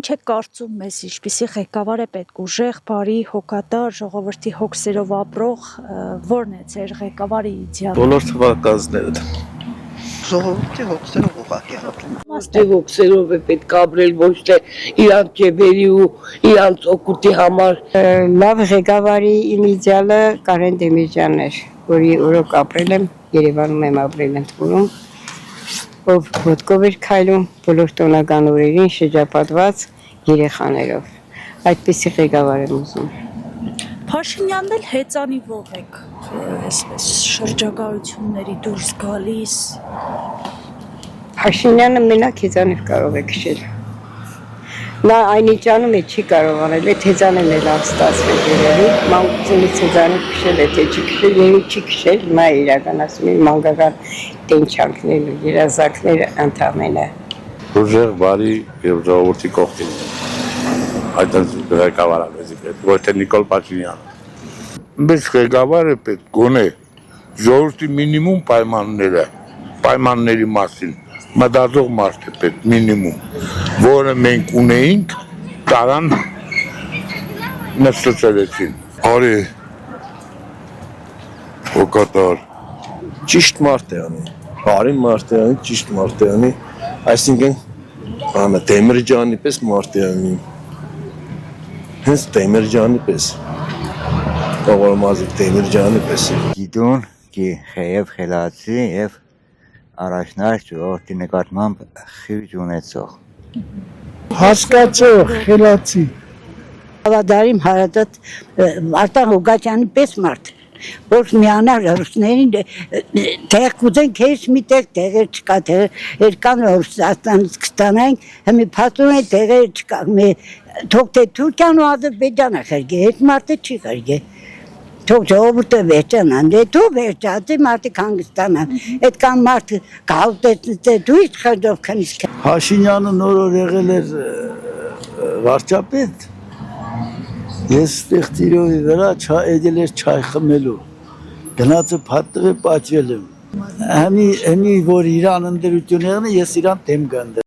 Ինչ է կարծում մեզ, ինչպիսի ղեկավար է պետք, ուժեղ, բարի, հոգատար, ժողովրդի հոգսերով ապրող, ո՞րն է ձեր ղեկավարի իդեալը։ Բոլոր թվակազները։ Ժողովրդի հոգսերով ուղղակի ապրում։ Ժողովրդի հոգսերով է պետք ապրել, ոչ թե իրանց ջեբերի ու իրանց օգուտի համար։ Լավ ղեկավարի իմ իդեալը Կարեն Դեմիրճյանն էր, որի օրոք ապրել եմ, Երևանում եմ ապրել ընդունում, ով ոտքով էր քայլում բոլոր տոնական օրերին շրջապատված երեխաներով։ Այդպիսի ղեկավար եմ ուզում։ Փաշինյանն էլ հեծանիվով եք, այսպես շրջագայությունների դուրս գալիս։ Փաշինյանը մենակ հեծանիվ կարող է քշել։ Նա այնինչ անում է չի կարող անել, այդ հեծանիվն էլ անստացվել երևի, մանկությունից հեծանիվ քշել է, թե չի քշել, երևի չի քշել, հիմա իրականացում է մանկական տենչանքներ ու երազանքները ընդամենը։ Ուժեղ, բարի եւ ժողովրդի կողքին։ Այդ ղեկավարը մեզի պետք, ոչ թե Նիկոլ Փաշինյանը։ Բայց ղեկավարը պետք գոնե ժողովրդի մինիմում պայմանների մասին մտածող մարդ է պետք մինիմում, որը մենք ունեինք, տարան նստեցրեցին։ Արի հոգատար Ճիշտ մարդ է անի, բարի մարդ է անի, ճիշտ մարդ է անի, այսինքն Դեմիրճյանի պես մարդ է անի, հենց Դեմիրճյանի պես, Կողորմազիկ Դեմիրճյանի պես է։ Գիտուն, եւ խելացի եւ առաջնարկ ժողովրդի նկատմամբ խիղճ ունեցող։ Հասկացող, խելացի։ Հավադարիմ հարատատ Արտան Ղուկասյանի պես մարդ, որ միանար ռուսներին տեղ կուզեն քեզ մի տեղեր չկա, տեղեր կան Ռուսաստանից կստանանք, հիմի փաստորեն տեղեր չկա, թող թե Թուրքիան ու Ադրբեջանը խրգե, այդ մարդը չի խրգե։ Թող ժողովուրդը վերջանան, դու վերջացի մարդիկ հանգստանան, այդ կան մարդ գալուտեցնե դու իսկ խնդով քնից։ Փաշինյանը նոր եղել էր վարչապետ, ես ստեղ ծիրովի վրա էդել էր չայ խմելու, գնացը փատտղը պաճվել եմ, հեմի որ իրան ընդերություն եղնը, ես իրան դեմ գանդել։